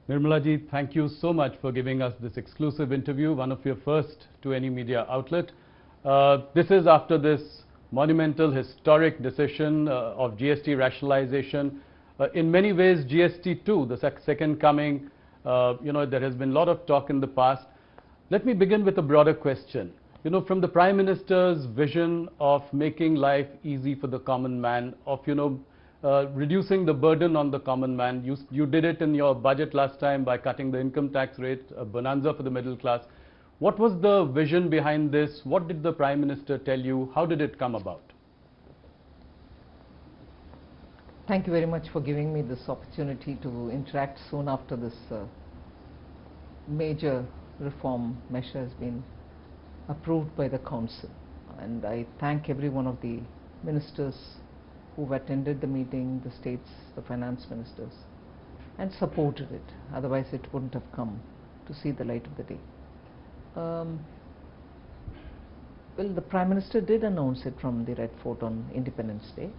Nirmala ji, thank you so much for giving us this exclusive interview, one of your first to any media outlet. This is after this monumental, historic decision of GST rationalization. In many ways, GST 2, the second coming, there has been a lot of talk in the past. Let me begin with a broader question. From the Prime Minister's vision of making life easy for the common man, of, reducing the burden on the common man. You did it in your budget last time by cutting the income tax rate, a bonanza for the middle class. What was the vision behind this? What did the Prime Minister tell you? How did it come about? Thank you very much for giving me this opportunity to interact soon after this major reform measure has been approved by the Council. And I thank every one of the ministers who've attended the meeting, the states, the finance ministers, and supported it. Otherwise it wouldn't have come to see the light of the day. Well, the Prime Minister did announce it from the Red Fort on Independence Day.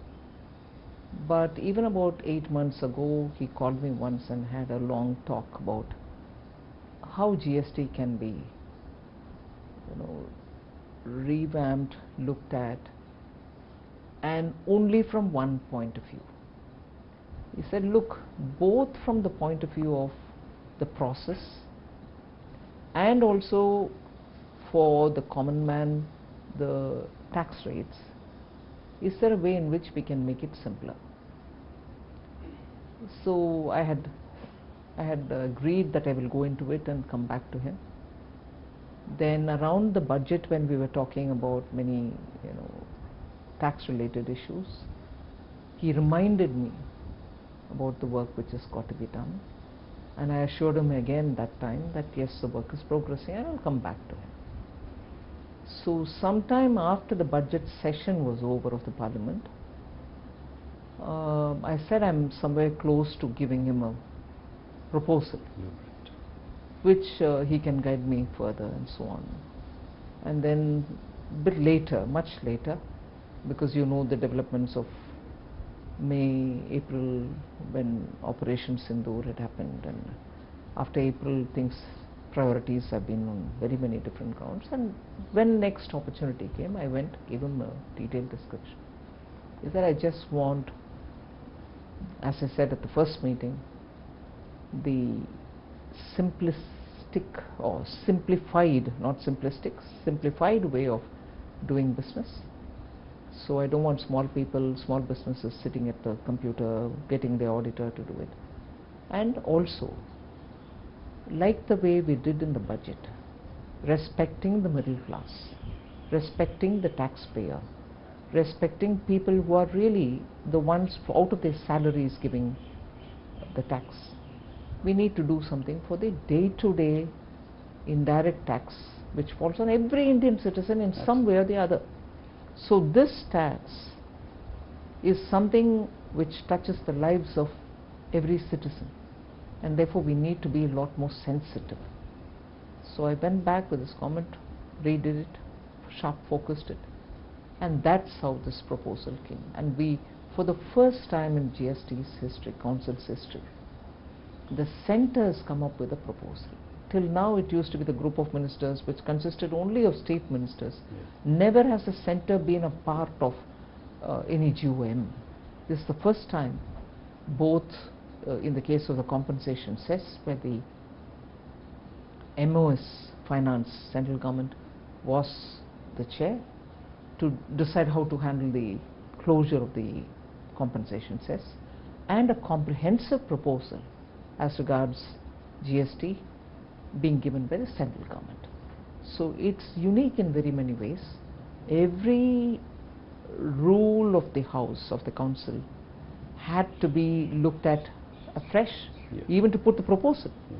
But even about 8 months ago, he called me once and had a long talk about how GST can be, revamped, looked at, and only from one point of view. He said, look, both from the point of view of the process and also for the common man, the tax rates, is there a way in which we can make it simpler? So I had agreed that I will go into it and come back to him. Then around the budget, when we were talking about many tax related issues, he reminded me about the work which has got to be done, and I assured him again that time that yes, the work is progressing and I'll come back to him. So sometime after the budget session was over of the Parliament, I said I'm somewhere close to giving him a proposal which he can guide me further and so on. And then a bit later, much later, because the developments of May, April, when Operation Sindoor had happened, and after April priorities have been on very many different grounds, and when next opportunity came, I went, gave him a detailed description. Is that I just want, as I said at the first meeting, the simplistic or simplified, not simplistic, simplified way of doing business. So I don't want small businesses sitting at the computer, getting the auditor to do it. And also, like the way we did in the budget, respecting the middle class, respecting the taxpayer, respecting people who are really the ones out of their salaries giving the tax. We need to do something for the day-to-day indirect tax which falls on every Indian citizen in some way or the other. So this tax is something which touches the lives of every citizen, and therefore we need to be a lot more sensitive. So I went back with this comment, redid it, sharp focused it, and that's how this proposal came. And we, for the first time in GST's history, Council's history, the centre has come up with a proposal. Till now it used to be the group of ministers which consisted only of state ministers. Yes. Never has the centre been a part of any GOM. This is the first time, both in the case of the compensation cess, where the MOS Finance, central government, was the chair to decide how to handle the closure of the compensation cess, and a comprehensive proposal as regards GST being given by the central government. So it's unique in very many ways. Every rule of the House, of the Council, had to be looked at afresh, yes, even to put the proposal. Yes.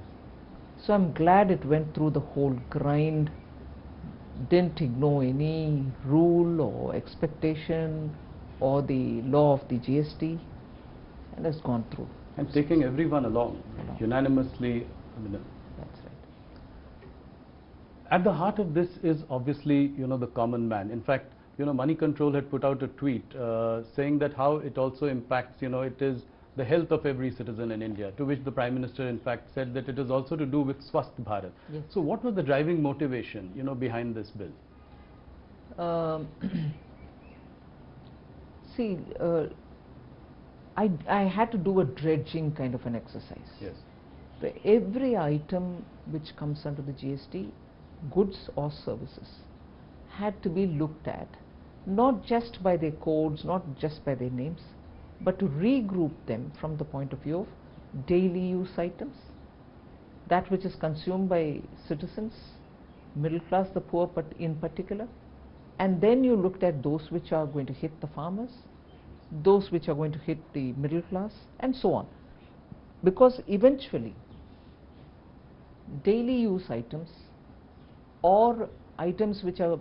So I'm glad it went through the whole grind, didn't ignore any rule or expectation or the law of the GST, and has gone through. And taking everyone along. Unanimously. That's right. At the heart of this is obviously, the common man. In fact, Money Control had put out a tweet saying that how it also impacts, it is the health of every citizen in India, to which the Prime Minister in fact said that it is also to do with Swasth Bharat. Yes. So what was the driving motivation, behind this bill? See, I had to do a dredging kind of an exercise. Yes. For every item which comes under the GST, goods or services, had to be looked at, not just by their codes, not just by their names, but to regroup them from the point of view of daily use items, that which is consumed by citizens, middle class, the poor in particular, and then you looked at those which are going to hit the farmers, those which are going to hit the middle class, and so on. Because eventually, daily use items or items which are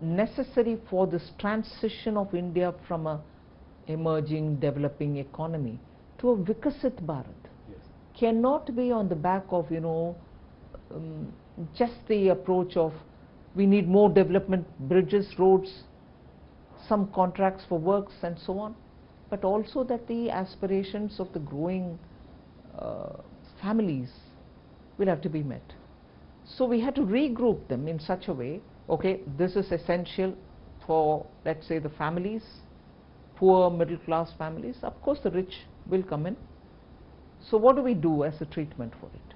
necessary for this transition of India from a emerging, developing economy to a Vikasit Bharat, Yes. cannot be on the back of, just the approach of we need more development, bridges, roads, some contracts for works and so on, but also that the aspirations of the growing families will have to be met. So we had to regroup them in such a way, okay, this is essential for, let's say, the families, poor middle class families. Of course the rich will come in. So what do we do as a treatment for it?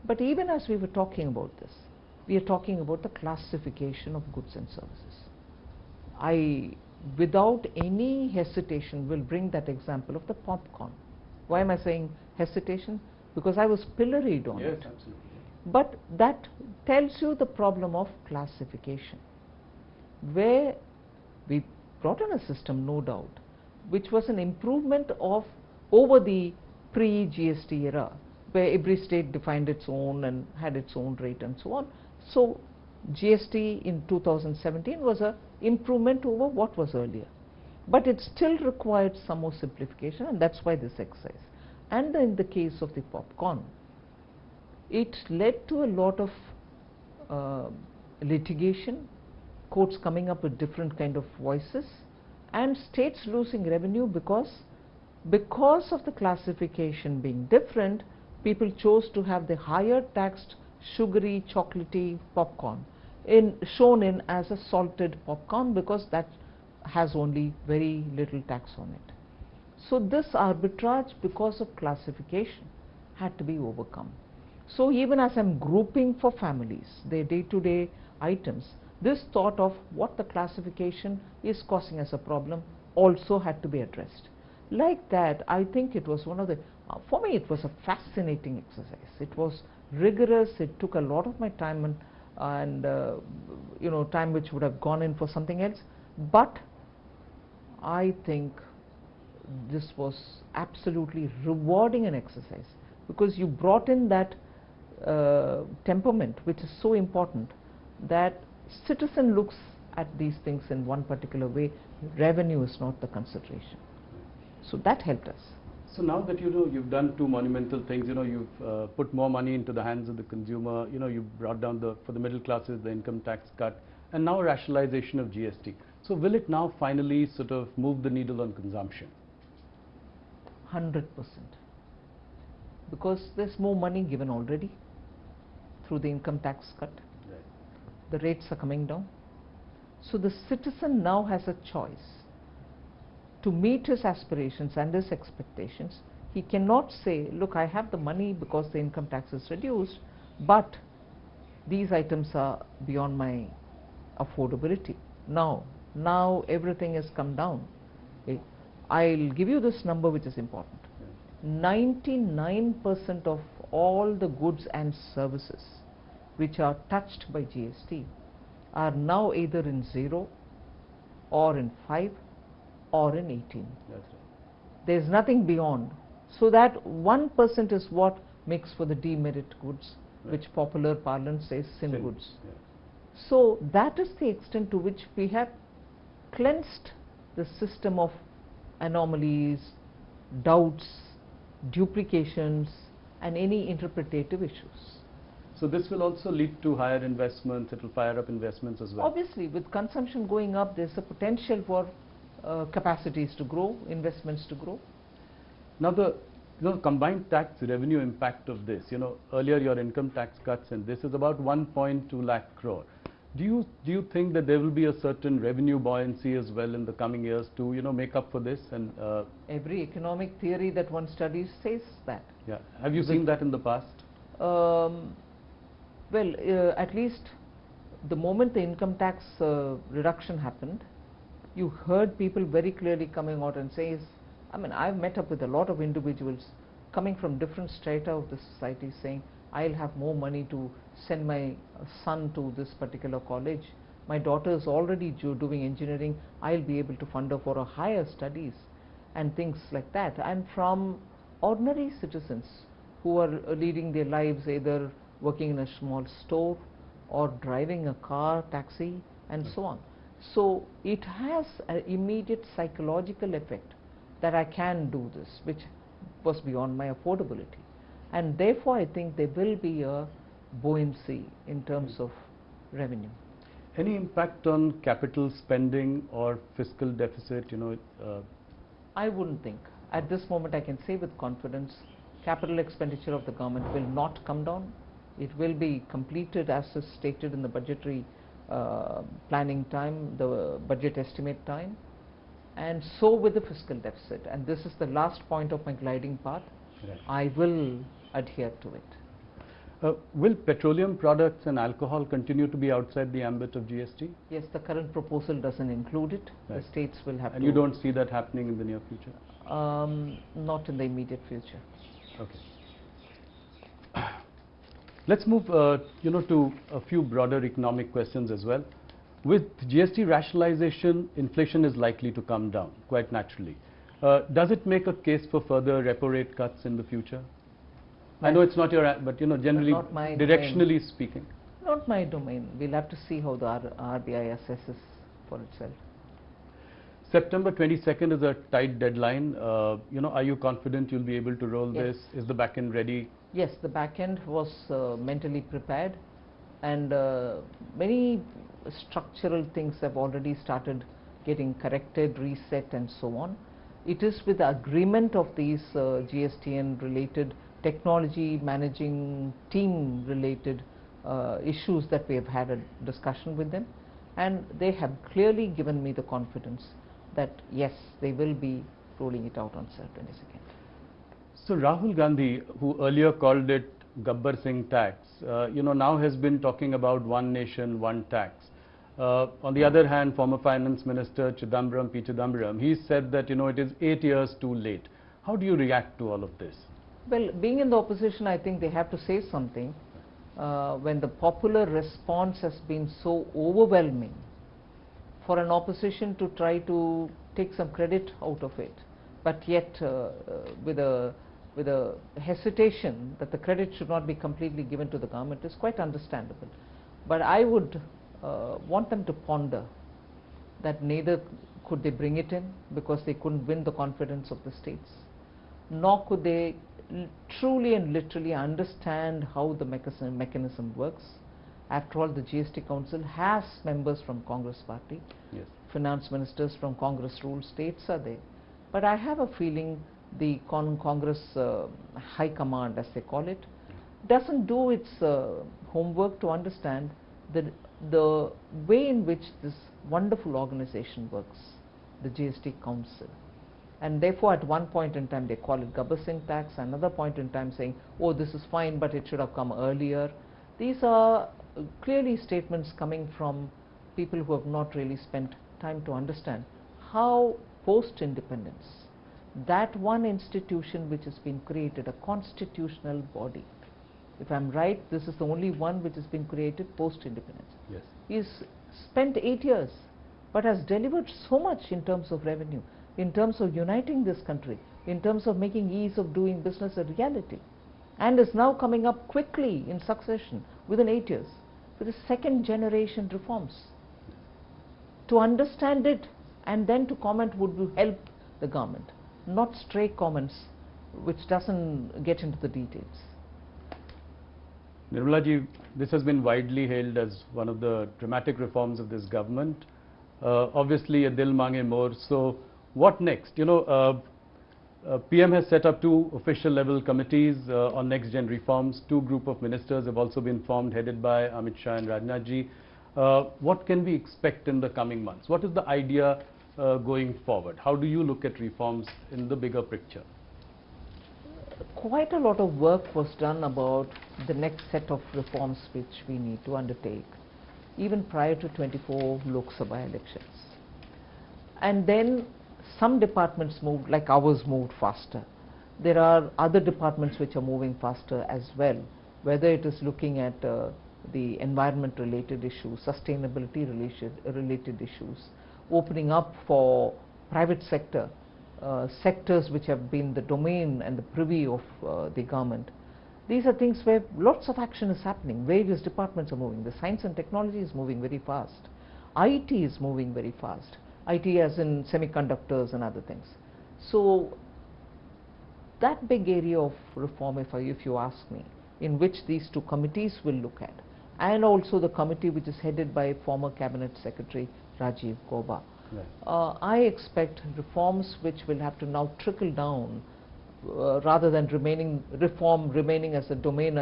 But even as we were talking about this, we are talking about the classification of goods and services. I, without any hesitation, will bring that example of the popcorn. Why am I saying hesitation? Because I was pilloried on it. Yes, absolutely. But that tells you the problem of classification, where we brought in a system, no doubt, which was an improvement of over the pre-GST era, where every state defined its own and had its own rate and so on. So GST in 2017 was an improvement over what was earlier, but it still required some more simplification, and that's why this exercise. And in the case of the popcorn, it led to a lot of litigation, courts coming up with different kind of voices, and states losing revenue because of the classification being different. People chose to have the higher taxed sugary chocolatey popcorn shown in as a salted popcorn, because that has only very little tax on it. So this arbitrage, because of classification, had to be overcome. So even as I'm grouping for families, their day-to-day items, this thought of what the classification is causing as a problem also had to be addressed. Like that, I think it was one of the, for me it was a fascinating exercise. It was rigorous, it took a lot of my time and time which would have gone in for something else, but I think this was absolutely rewarding an exercise, because you brought in that temperament which is so important, that citizen looks at these things in one particular way. Revenue is not the consideration. So that helped us. So now that you've done two monumental things, you've put more money into the hands of the consumer, you brought down for the middle classes the income tax cut, and now rationalization of GST. So will it now finally sort of move the needle on consumption? 100%. Because there's more money given already through the income tax cut. Right. The rates are coming down. So the citizen now has a choice. To meet his aspirations and his expectations, he cannot say, look, I have the money because the income tax is reduced, but these items are beyond my affordability. Now everything has come down. Okay. I'll give you this number which is important. 99% of all the goods and services which are touched by GST are now either in 0 or in 5 or in 18. That's right. There's nothing beyond. So that 1% is what makes for the demerit goods, right, which popular parlance says sin goods. Yeah. So that is the extent to which we have cleansed the system of anomalies, doubts, duplications, and any interpretative issues. So this will also lead to higher investments, it will fire up investments as well. Obviously, with consumption going up, there's a potential for capacities to grow, investments to grow. Now the combined tax revenue impact of this, earlier your income tax cuts and this is about 1.2 lakh crore. Do you think that there will be a certain revenue buoyancy as well in the coming years to make up for this? And every economic theory that one studies says that. Yeah. Have you seen that in the past? Well, at least the moment the income tax reduction happened, you heard people very clearly coming out and saying, I mean, I've met up with a lot of individuals coming from different strata of the society saying, I'll have more money to send my son to this particular college. My daughter is already doing engineering. I'll be able to fund her for her higher studies and things like that. And from ordinary citizens who are leading their lives either working in a small store or driving a car, taxi, and so on. So it has an immediate psychological effect that I can do this, which was beyond my affordability. And therefore, I think there will be a buoyancy in terms of revenue. Any impact on capital spending or fiscal deficit? I wouldn't think. At this moment, I can say with confidence, capital expenditure of the government will not come down. It will be completed as is stated in the budgetary planning time, the budget estimate time, and so with the fiscal deficit. And this is the last point of my gliding path. Right. I will adhere to it. Will petroleum products and alcohol continue to be outside the ambit of GST? Yes, the current proposal doesn't include it. Right. The states will have and to. You don't see that happening in the near future? Not in the immediate future. Okay. Let's move to a few broader economic questions as well. With GST rationalization, inflation is likely to come down quite naturally. Does it make a case for further repo rate cuts in the future? I know it's not your, but generally, not my directionally domain. speaking. Not my domain. We'll have to see how the RBI assesses for itself. September 22nd is a tight deadline. Are you confident you'll be able to roll Yes. this? Is the back end ready? Yes, the back end was mentally prepared, and many structural things have already started getting corrected, reset, and so on. It is with the agreement of these GST and related technology managing team related issues that we have had a discussion with them, and they have clearly given me the confidence that yes, they will be rolling it out on September 22nd. So Rahul Gandhi, who earlier called it Gabbar Singh tax, now has been talking about one nation, one tax. On the other hand, former Finance Minister P. Chidambaram, he said that it is 8 years too late. How do you react to all of this? Well, being in the opposition, I think they have to say something. When the popular response has been so overwhelming, for an opposition to try to take some credit out of it, but yet with a hesitation that the credit should not be completely given to the government is quite understandable. But I would want them to ponder that neither could they bring it in because they couldn't win the confidence of the states, nor could they truly and literally understand how the mechanism works. After all, the GST Council has members from Congress party, Yes. finance ministers from Congress ruled states are there. But I have a feeling the Congress High Command, as they call it, doesn't do its homework to understand the way in which this wonderful organization works, the GST Council. And therefore, at one point in time, they call it Gabbar Singh tax, another point in time saying, oh, this is fine, but it should have come earlier. These are clearly statements coming from people who have not really spent time to understand how post-independence, that one institution which has been created, a constitutional body, if I'm right, this is the only one which has been created post-independence, Yes. is spent 8 years, but has delivered so much in terms of revenue, in terms of uniting this country, in terms of making ease of doing business a reality, and is now coming up quickly in succession within 8 years with the second generation reforms. To understand it and then to comment would help the government, not stray comments which doesn't get into the details. Nirmala ji, this has been widely hailed as one of the dramatic reforms of this government. Obviously, a dil mange more. So, what next? PM has set up 2 official level committees on next gen reforms. 2 group of ministers have also been formed, headed by Amit Shah and Rajnath Ji. What can we expect in the coming months? What is the idea going forward? How do you look at reforms in the bigger picture? Quite a lot of work was done about the next set of reforms which we need to undertake, even prior to 24 Lok Sabha elections. And then some departments moved, like ours moved faster. There are other departments which are moving faster as well, whether it is looking at the environment related issues, sustainability related issues, opening up for private sector, sectors which have been the domain and the privy of the government. These are things where lots of action is happening. Various departments are moving. The science and technology is moving very fast. IT is moving very fast. IT as in semiconductors and other things. So that big area of reform, if you ask me, in which these 2 committees will look at, and also the committee which is headed by former Cabinet Secretary Rajiv Gauba. Right. I expect reforms which will have to now trickle down rather than reform remaining as a domain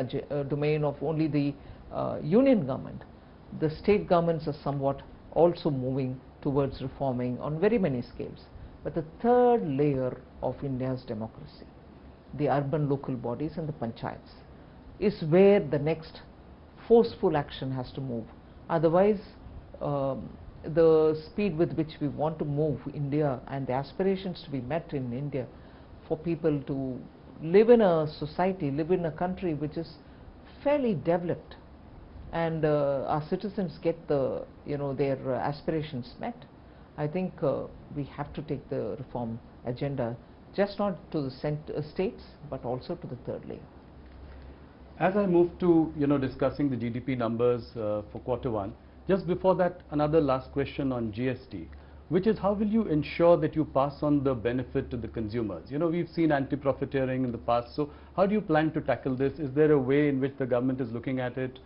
of only the union government. The state governments are somewhat also moving towards reforming on very many scales. But the third layer of India's democracy, the urban local bodies and the panchayats, is where the next forceful action has to move. Otherwise, the speed with which we want to move India and the aspirations to be met in India for people to live in a society, live in a country which is fairly developed, and our citizens get the, their aspirations met. I think we have to take the reform agenda just not to the states but also to the third layer. As I move to discussing the GDP numbers for Q1, just before that, another last question on GST, which is how will you ensure that you pass on the benefit to the consumers? We've seen anti-profiteering in the past, so how do you plan to tackle this? Is there a way in which the government is looking at it?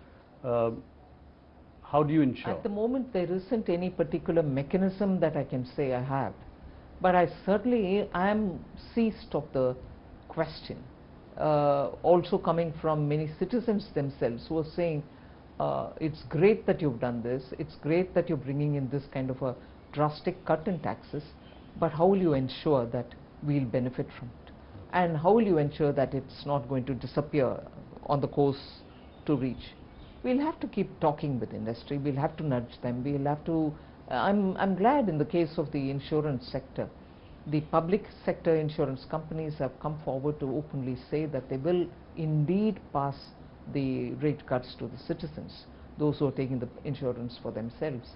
How do you ensure? At the moment, there isn't any particular mechanism that I can say I have, but I certainly am seized of the question, also coming from many citizens themselves who are saying, it's great that you've done this, it's great that you're bringing in this kind of a drastic cut in taxes, but how will you ensure that we'll benefit from it? And how will you ensure that it's not going to disappear on the course to reach? We'll have to keep talking with industry, we'll have to nudge them, we'll have to, I'm glad in the case of the insurance sector, the public sector insurance companies have come forward to openly say that they will indeed pass the rate cuts to the citizens, those who are taking the insurance for themselves.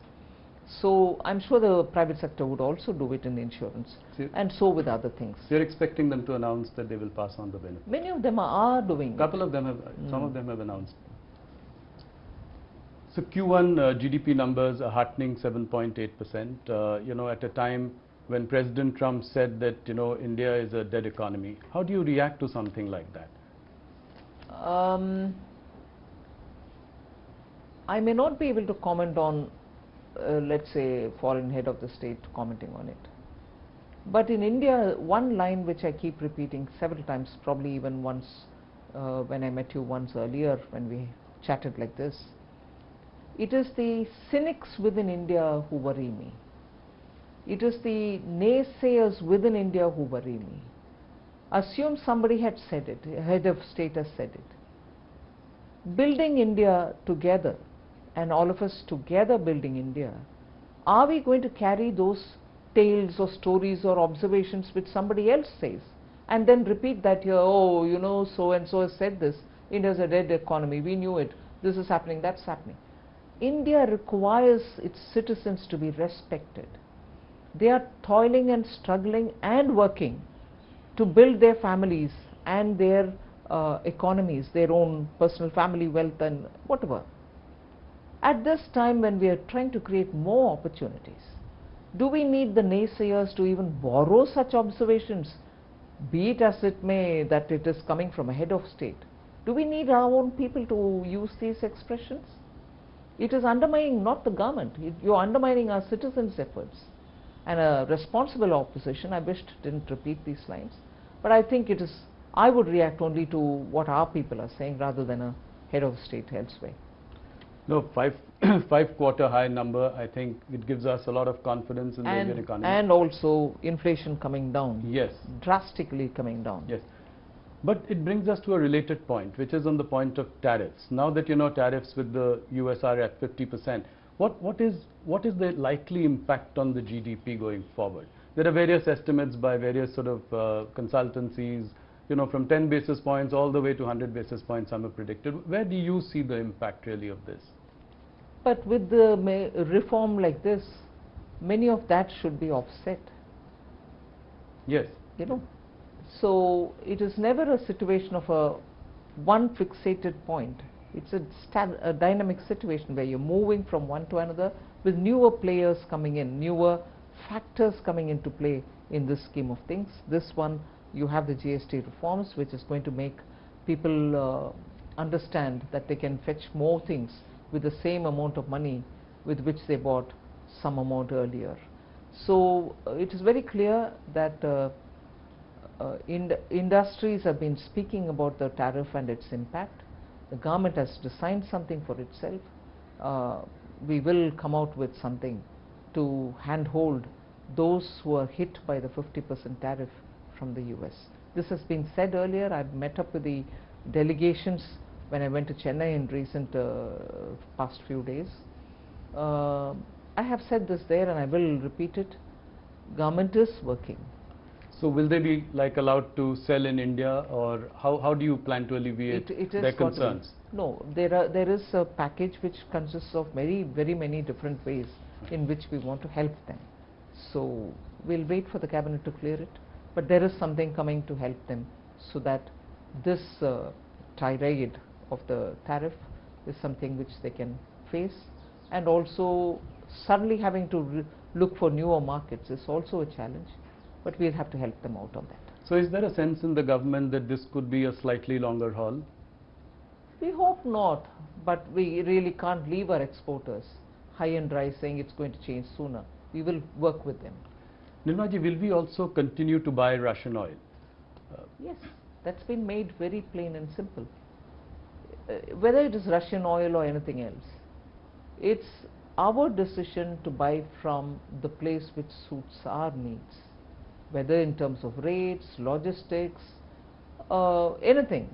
So I'm sure the private sector would also do it in insurance, and so with other things. You're expecting them to announce that they will pass on the benefit? Many of them are doing it. Couple of them have, some of them have announced. So Q1 GDP numbers are heartening, 7.8%, at a time when President Trump said that, India is a dead economy. How do you react to something like that? I may not be able to comment on, let's say, foreign head of the state commenting on it. But in India, one line which I keep repeating several times, probably even once when I met you once earlier when we chatted like this, it is the cynics within India who worry me. It is the naysayers within India who worry me. Assume somebody had said it, a head of state has said it. Building India together, and all of us together building India, are we going to carry those tales or stories or observations which somebody else says and then repeat that here, oh, so and so has said this, India's a dead economy, we knew it, this is happening, that's happening. India requires its citizens to be respected. They are toiling and struggling and working to build their families and their economies, their own personal family wealth and whatever. At this time when we are trying to create more opportunities, do we need the naysayers to even borrow such observations, be it as it may that it is coming from a head of state? Do we need our own people to use these expressions? It is undermining not the government, you're undermining our citizens' efforts. And a responsible opposition, I wished didn't repeat these lines, But I think it is, I would react only to what our people are saying rather than a head of state elsewhere. No, five-quarter high number, I think it gives us a lot of confidence in the Indian economy. And also inflation coming down. Yes. Drastically coming down. Yes. But it brings us to a related point, which is on the point of tariffs. Now that tariffs with the US are at 50%, what is the likely impact on the GDP going forward? There are various estimates by various sort of consultancies, from 10 basis points all the way to 100 basis points, some have predicted. Where do you see the impact really of this? But with the reform like this, many of that should be offset. Yes. So it is never a situation of a one fixated point. It's a dynamic situation where you're moving from one to another with newer players coming in, newer factors coming into play in this scheme of things. This one, you have the GST reforms, which is going to make people understand that they can fetch more things with the same amount of money with which they bought some amount earlier. So it is very clear that industries have been speaking about the tariff and its impact. The government has designed something for itself. We will come out with something to handhold those who are hit by the 50% tariff from the US. This has been said earlier. I've met up with the delegations when I went to Chennai in recent past few days. I have said this there and I will repeat it. Government is working. So will they be allowed to sell in India, or how do you plan to alleviate their concerns? No, there is a package which consists of very many different ways in which we want to help them. So we'll wait for the cabinet to clear it, but there is something coming to help them so that this tirade of the tariff is something which they can face, and also suddenly having to look for newer markets is also a challenge, but we'll have to help them out on that. So is there a sense in the government that this could be a slightly longer haul? We hope not, but we really can't leave our exporters high and dry saying it's going to change sooner. We will work with them. Nirmala ji, will we also continue to buy Russian oil? Yes, that's been made very plain and simple. Whether it is Russian oil or anything else, it's our decision to buy from the place which suits our needs, whether in terms of rates, logistics, anything.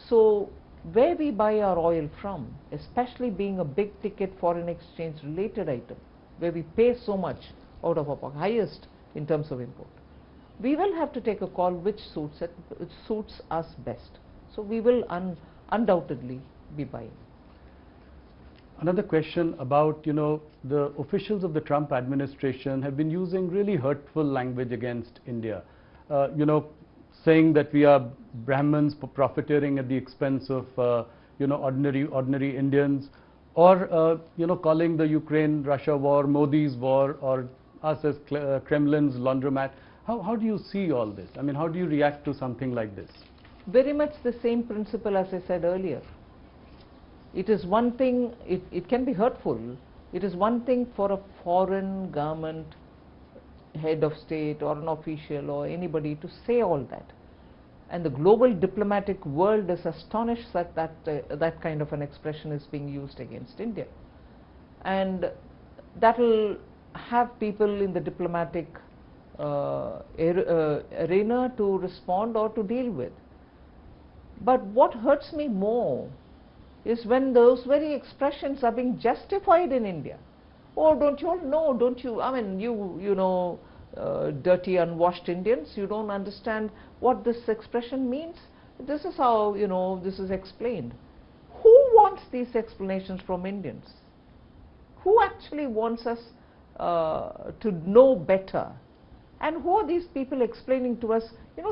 So where we buy our oil from, especially being a big ticket foreign exchange related item, where we pay so much out of our pocket, highest in terms of import, we will have to take a call which suits us best. So we will undoubtedly be buying. Another question about, the officials of the Trump administration have been using really hurtful language against India. Saying that we are Brahmins profiteering at the expense of, ordinary Indians, or, calling the Ukraine-Russia war Modi's war, or us as Kremlin's laundromat. How do you see all this? I mean, how do you react to something like this? Very much the same principle as I said earlier. It is one thing, it can be hurtful. It is one thing for a foreign government, head of state or an official or anybody to say all that. And the global diplomatic world is astonished that that kind of an expression is being used against India. And that will have people in the diplomatic arena to respond or to deal with. But what hurts me more is when those very expressions are being justified in India. Oh, don't you all know, don't you, I mean, you know, dirty unwashed Indians, you don't understand what this expression means? This is how, this is explained. Who wants these explanations from Indians? Who actually wants us to know better? And who are these people explaining to us,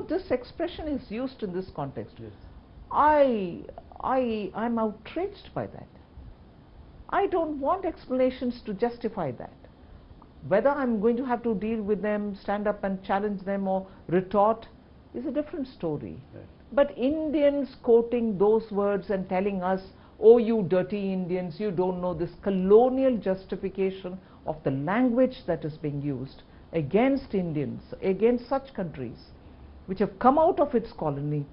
this expression is used in this context? Yes. I'm outraged by that. I don't want explanations to justify that. Whether I'm going to have to deal with them, stand up and challenge them or retort is a different story. Right. But Indians quoting those words and telling us, oh, you dirty Indians, you don't know this colonial justification of the language that is being used against Indians, against such countries, which have come out of its colony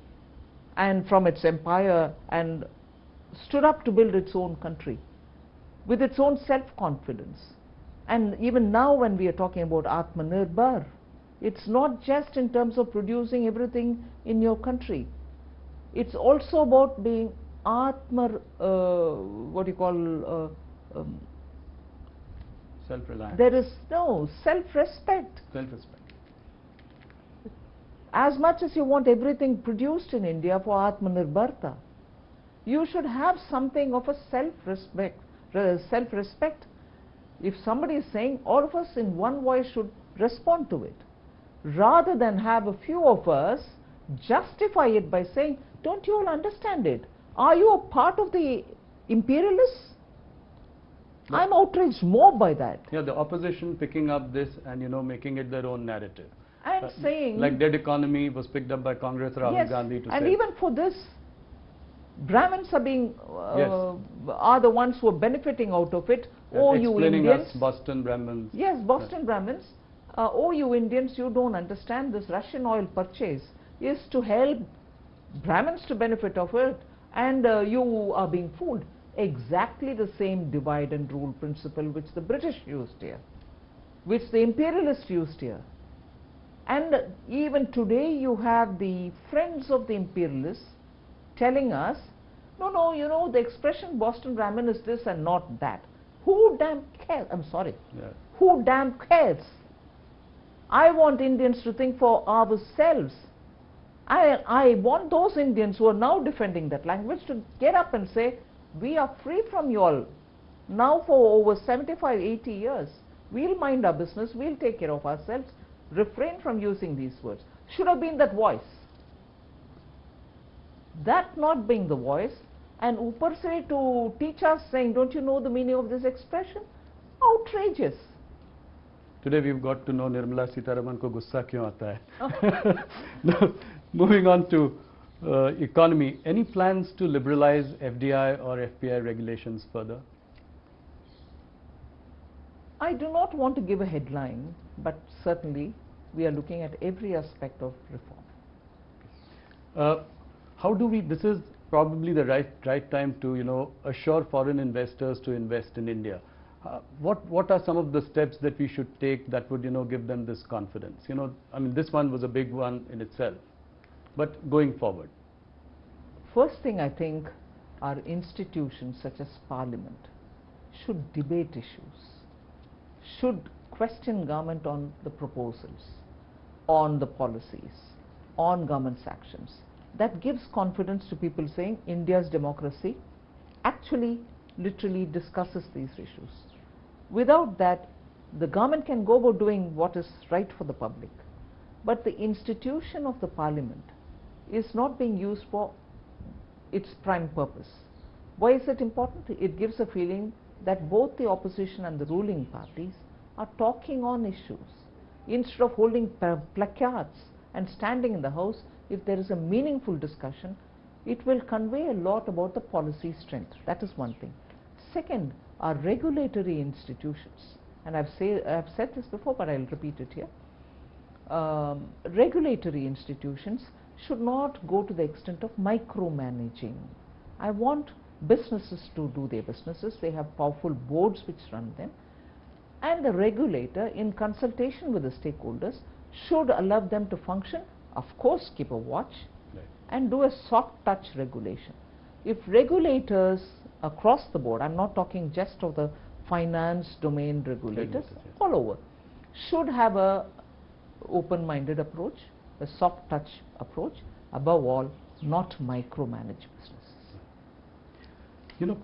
and from its empire and stood up to build its own country with its own self-confidence. And even now when we are talking about Atmanirbhar, it's not just in terms of producing everything in your country. It's also about being self-reliant. There is no self-respect. Self-respect. As much as you want everything produced in India for Atmanirbharta, you should have something of a self-respect. If somebody is saying, all of us in one voice should respond to it, rather than have a few of us justify it by saying, don't you all understand it? Are you a part of the imperialists? No. I'm outraged more by that. Yeah, the opposition picking up this and making it their own narrative. And saying, like dead economy was picked up by Congress, Rahul yes, Gandhi to and say. even for this, Brahmins are being Yes. are the ones who are benefiting out of it. Oh, you explaining Indians, us Boston Brahmins. yes, Boston Brahmins. Oh, you Indians, you don't understand this Russian oil purchase is to help Brahmins to benefit of it, and you are being fooled. Exactly the same divide and rule principle which the British used here, which the imperialists used here. And even today you have the friends of the imperialists telling us, no, the expression Boston Brahmin is this and not that. Who damn cares? I'm sorry. Yeah. Who damn cares? I want Indians to think for ourselves. I want those Indians who are now defending that language to get up and say, we are free from you all. Now for over 75, 80 years, we'll mind our business, we'll take care of ourselves, refrain from using these words. Should have been that voice. That not being the voice, and upar se to teach us saying, don't you know the meaning of this expression? Outrageous. Today we've got to know Nirmala Sitharaman ko gussa kyun aata hai. Now, moving on to economy, any plans to liberalize FDI or FPI regulations further? I do not want to give a headline, but certainly we are looking at every aspect of reform. How do we, this is probably the right time to assure foreign investors to invest in India. What are some of the steps that we should take that would give them this confidence? I mean, this one was a big one in itself, but going forward. First thing, I think our institutions such as Parliament should debate issues, should question government on the proposals, on the policies, on government's actions. That gives confidence to people saying India's democracy actually literally discusses these issues. Without that, the government can go about doing what is right for the public, but the institution of the Parliament is not being used for its prime purpose. Why is it important? It gives a feeling that both the opposition and the ruling parties are talking on issues. Instead of holding placards and standing in the House, if there is a meaningful discussion, it will convey a lot about the policy strength. That is one thing. Second, our regulatory institutions, and I've said this before, but I'll repeat it here. Regulatory institutions should not go to the extent of micromanaging. I want businesses to do their businesses. They have powerful boards which run them, and the regulator, in consultation with the stakeholders, should allow them to function. Of course, keep a watch, right, and do a soft touch regulation. If regulators across the board, I'm not talking just of the finance domain regulators, yes, all over, should have a open-minded approach, a soft touch approach, above all, not micromanage businesses.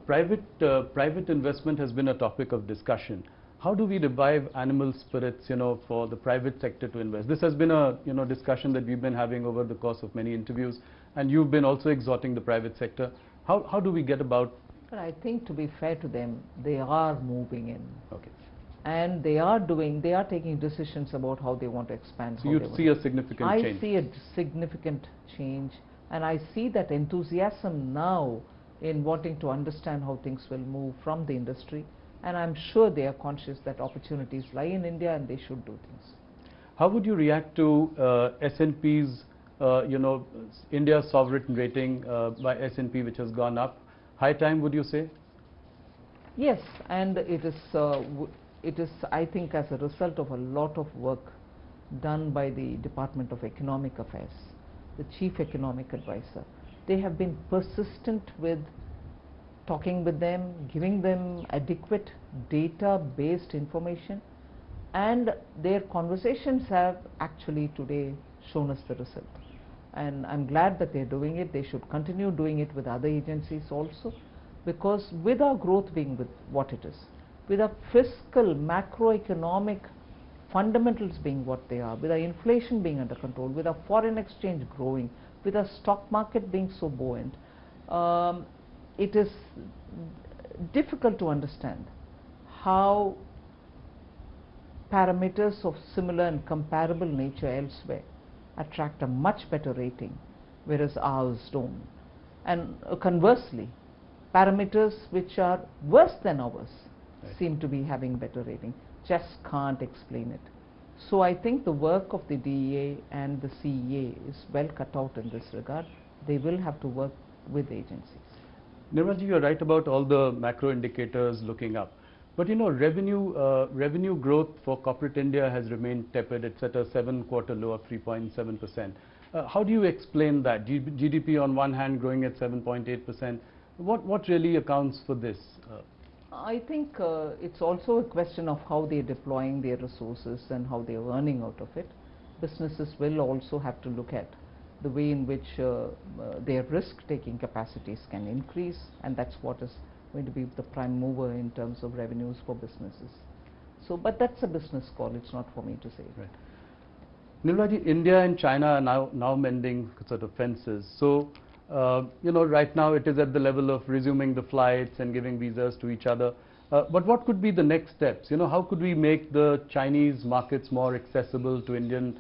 Private investment has been a topic of discussion. How do we revive animal spirits, for the private sector to invest? This has been a, discussion that we've been having over the course of many interviews, and you've been also exhorting the private sector. How do we get about? But I think, to be fair to them, they are moving in. Okay. And they are taking decisions about how they want to expand. So you'd see a significant change? I see a significant change, and I see that enthusiasm now in wanting to understand how things will move from the industry. And I'm sure they are conscious that opportunities lie in India and they should do things. How would you react to S&P's India's sovereign rating by S&P, which has gone up. High time, would you say? Yes, and it is, I think, as a result of a lot of work done by the Department of Economic Affairs, the Chief Economic Advisor. They have been persistent with talking with them, giving them adequate data-based information, and their conversations have actually today shown us the result. And I'm glad that they're doing it. They should continue doing it with other agencies also, because with our growth being with what it is, with our fiscal, macroeconomic fundamentals being what they are, with our inflation being under control, with our foreign exchange growing, with our stock market being so buoyant, it is difficult to understand how parameters of similar and comparable nature elsewhere attract a much better rating, whereas ours don't. And conversely, parameters which are worse than ours seem to be having better rating. Just can't explain it. So I think the work of the DEA and the CEA is well cut out in this regard. They will have to work with agencies. Nirmala ji, you're right about all the macro indicators looking up. But revenue growth for corporate India has remained tepid. It's at a 7-quarter low of 3.7%. How do you explain that? GDP on one hand growing at 7.8%. What really accounts for this? I think it's also a question of how they're deploying their resources and how they're earning out of it. Businesses will also have to look at the way in which their risk-taking capacities can increase, and that's what is going to be the prime mover in terms of revenues for businesses. So, but that's a business call. It's not for me to say. Right. Nirmala ji, India and China are now mending sort of fences. So, right now it is at the level of resuming the flights and giving visas to each other. But what could be the next steps? How could we make the Chinese markets more accessible to Indian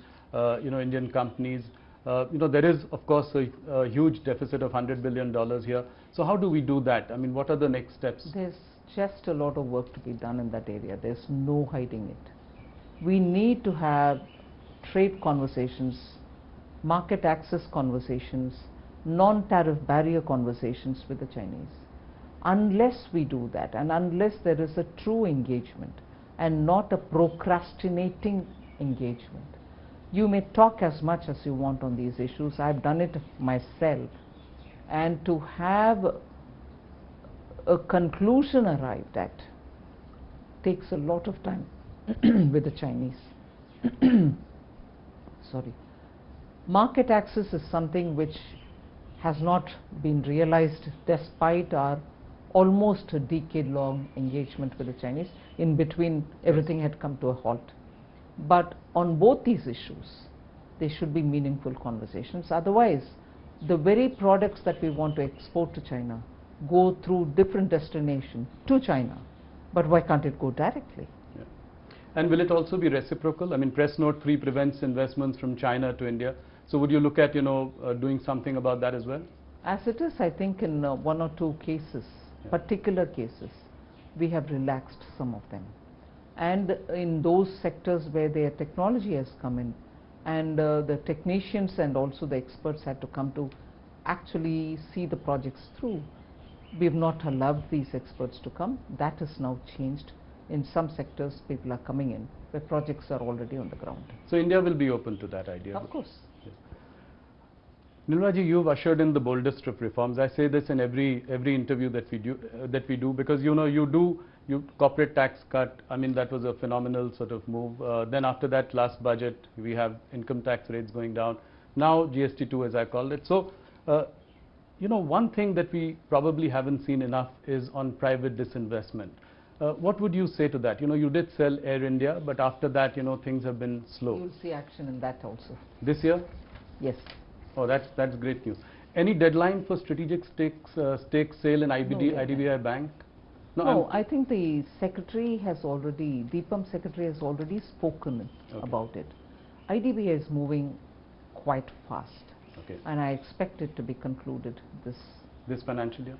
companies? There is, of course, a huge deficit of $100 billion here. So how do we do that? I mean, what are the next steps? There's just a lot of work to be done in that area. There's no hiding it. We need to have trade conversations, market access conversations, non-tariff barrier conversations with the Chinese. Unless we do that, and unless there is a true engagement and not a procrastinating engagement, you may talk as much as you want on these issues. I've done it myself, and to have a conclusion arrived at takes a lot of time with the Chinese. Sorry. Market access is something which has not been realized despite our almost a decade-long engagement with the Chinese. In between, everything had come to a halt. But on both these issues, there should be meaningful conversations. Otherwise, the very products that we want to export to China go through different destinations to China. But why can't it go directly? Yeah. And will it also be reciprocal? I mean, Press Note 3 prevents investments from China to India. So would you look at, doing something about that as well? As it is, I think in one or two cases, particular cases, we have relaxed some of them. And in those sectors where their technology has come in, and the technicians and also the experts had to come to actually see the projects through, we have not allowed these experts to come. That has now changed. In some sectors, people are coming in where projects are already on the ground. So India will be open to that idea? Of course. Yes. Nirmala ji, you've ushered in the boldest of reforms. I say this in every interview that we do because you corporate tax cut. I mean, that was a phenomenal sort of move. Then after that, last budget, we have income tax rates going down. Now GST 2, as I called it. So, one thing that we probably haven't seen enough is on private disinvestment. What would you say to that? You did sell Air India, but after that, things have been slow. You'll see action in that also. This year? Yes. Oh, that's great news. Any deadline for strategic stake sale in IDBI Bank? No, I think the secretary has already, DIPAM secretary has already spoken about it. IDBI is moving quite fast. Okay. And I expect it to be concluded this financial year?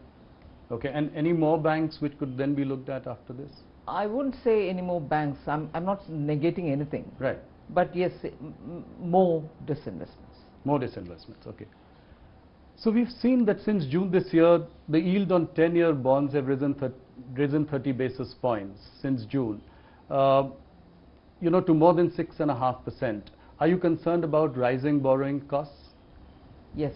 Okay, and any more banks which could then be looked at after this? I wouldn't say any more banks. I'm not negating anything. Right. But yes, more disinvestments. More disinvestments, okay. So we've seen that since June this year, the yield on 10-year bonds have risen 30 basis points since June, to more than 6.5%. Are you concerned about rising borrowing costs? Yes.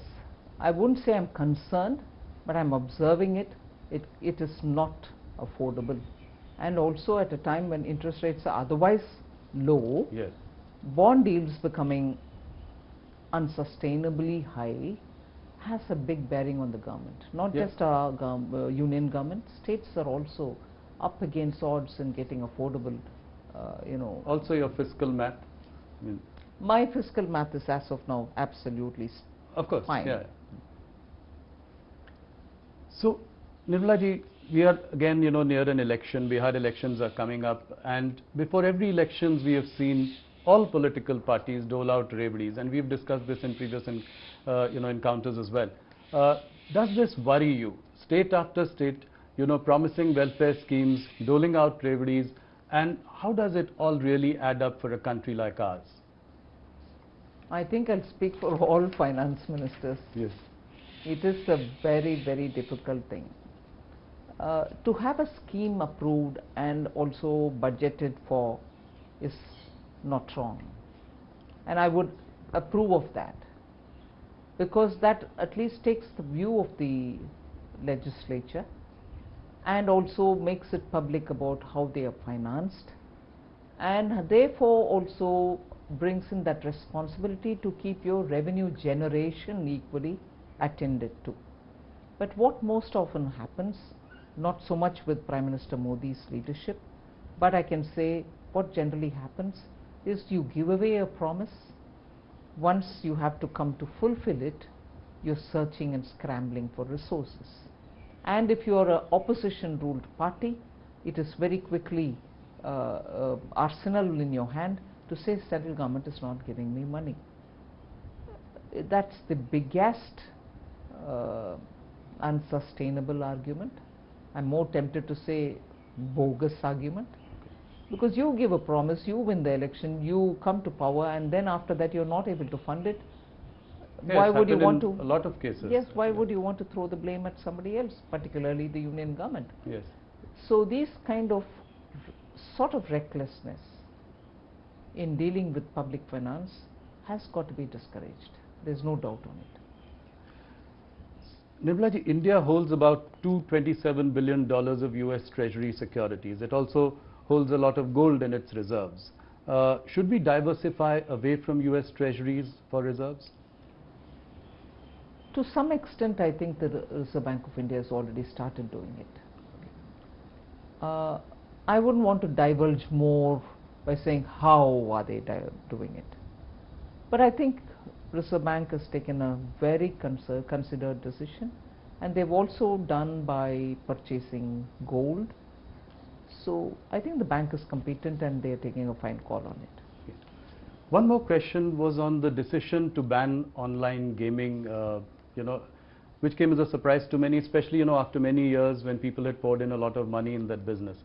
I wouldn't say I'm concerned, but I'm observing it. It is not affordable. And also at a time when interest rates are otherwise low, yes, bond yields becoming unsustainably high has a big bearing on the government. Not yes, just our union government, states are also up against odds in getting affordable, Also your fiscal math? My fiscal math is as of now absolutely of course, fine. Yeah. So, Nirmala ji, we are again, near an election. Bihar elections are coming up, and before every elections, we have seen all political parties dole out reveries, and we've discussed this in previous, encounters as well. Does this worry you? State after state, promising welfare schemes, doling out reveries, and how does it all really add up for a country like ours? I think I'll speak for all finance ministers. Yes. It is a very, very difficult thing. To have a scheme approved and also budgeted for is not wrong. And I would approve of that, because that at least takes the view of the legislature and also makes it public about how they are financed, and therefore also brings in that responsibility to keep your revenue generation equally attended to. But what most often happens, not so much with Prime Minister Modi's leadership, but I can say what generally happens is you give away a promise. Once you have to come to fulfill it, you're searching and scrambling for resources. And if you are an opposition ruled party, it is very quickly arsenal in your hand to say central government is not giving me money. That's the biggest unsustainable argument. I'm more tempted to say bogus argument, because you give a promise, you win the election, you come to power, and then after that you're not able to fund it. Yes, why would you want to? A lot of cases. Yes, why would you want to throw the blame at somebody else, particularly the union government? Yes. So these kind of sort of recklessness in dealing with public finance has got to be discouraged. There's no doubt on it. Nirmala ji, India holds about $227 billion of US Treasury securities. It also holds a lot of gold in its reserves. Should we diversify away from US Treasuries for reserves? To some extent, I think the Reserve Bank of India has already started doing it. I wouldn't want to divulge more by saying how are they doing it. But I think Reserve Bank has taken a very considered decision, and they've also done by purchasing gold. So I think the bank is competent and they're taking a fine call on it. Okay. One more question was on the decision to ban online gaming, which came as a surprise to many, especially after many years when people had poured in a lot of money in that business.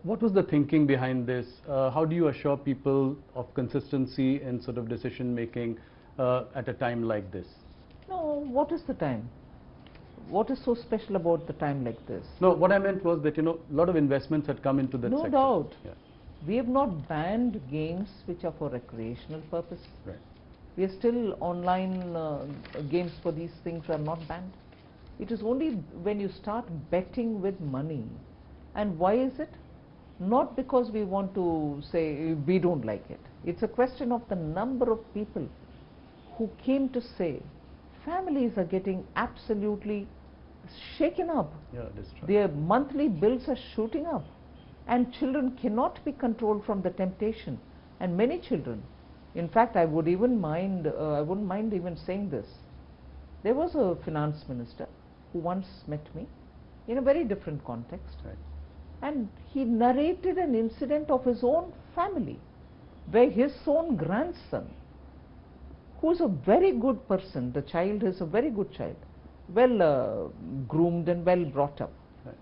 What was the thinking behind this? How do you assure people of consistency in sort of decision making at a time like this? No, what is the time? What is so special about the time like this? No, what I meant was that a lot of investments had come into that sector. No doubt. Yeah. We have not banned games which are for recreational purpose. Right. We are still online games for these things are not banned. It is only when you start betting with money. And why is it? Not because we want to say we don't like it. It's a question of the number of people who came to say families are getting absolutely shaken up. Yeah, that's true. Their monthly bills are shooting up, and children cannot be controlled from the temptation. And many children, in fact, I wouldn't mind even saying this. There was a finance minister who once met me in a very different context. Right. And he narrated an incident of his own family, where his own grandson, who is a very good person, the child is a very good child, well groomed and well brought up, Right.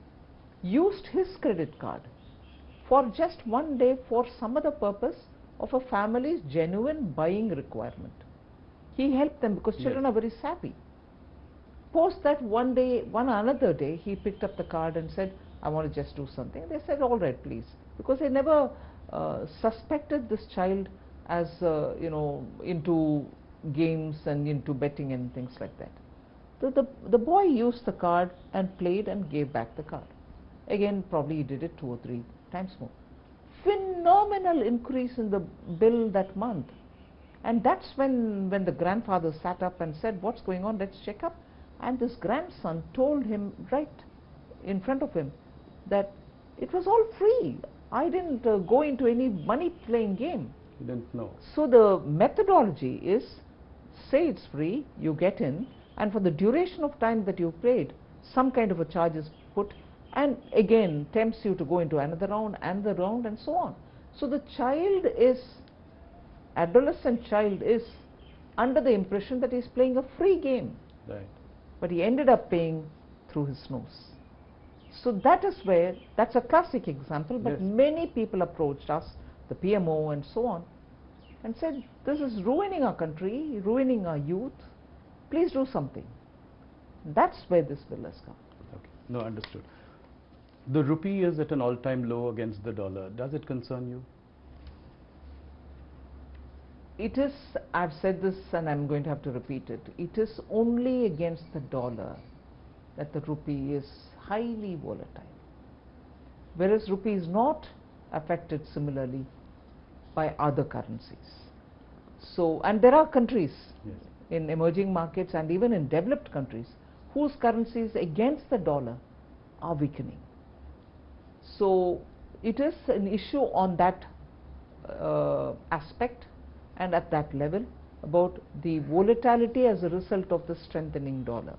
used his credit card for just one day for some other purpose of a family's genuine buying requirement. He helped them because children are very savvy. Post that one another day, he picked up the card and said, I want to just do something. They said, all right, please. Because they never suspected this child as, into games and into betting and things like that. So the boy used the card and played and gave back the card. Again, probably he did it 2 or 3 times more. Phenomenal increase in the bill that month. And that's when the grandfather sat up and said, what's going on, let's check up. And this grandson told him right in front of him that it was all free. I didn't go into any money playing game. He didn't know. So the methodology is, say it's free, you get in, and for the duration of time that you played, some kind of a charge is put, and again tempts you to go into another round and the round and so on. So the adolescent child is under the impression that he's playing a free game. Right. But he ended up paying through his nose. So that's a classic example, but yes. Many people approached us, the PMO and so on, and said, this is ruining our country, ruining our youth, please do something. That's where this bill has come. Okay, no, understood. The rupee is at an all-time low against the dollar. Does it concern you? It is, I've said this and I'm going to have to repeat it, it is only against the dollar that the rupee is highly volatile, whereas rupee is not affected similarly by other currencies. So, and there are countries Yes. in emerging markets and even in developed countries whose currencies against the dollar are weakening. So it is an issue on that aspect and at that level about the volatility as a result of the strengthening dollar.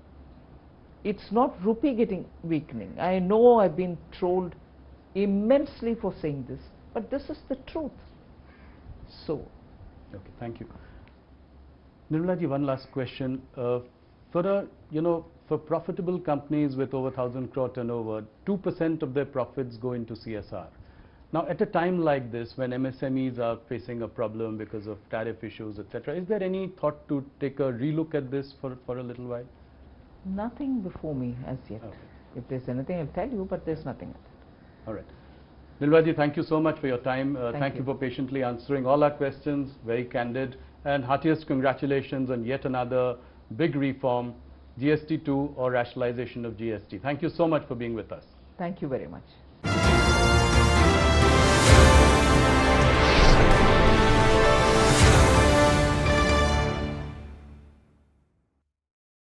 It's not rupee getting weakening. I know I've been trolled immensely for saying this, but this is the truth. So, okay, thank you. Nirmala ji, one last question. For profitable companies with over 1,000 crore turnover, 2% of their profits go into CSR. Now, at a time like this, when MSMEs are facing a problem because of tariff issues, etc., is there any thought to take a relook at this for a little while? nothing before me as yet. Okay. If there's anything, I'll tell you, but there's nothing. All right. Nirmala ji, thank you so much for your time. Thank you you for patiently answering all our questions, very candid, and heartiest congratulations on yet another big reform, GST 2 or rationalization of GST. Thank you so much for being with us. Thank you very much.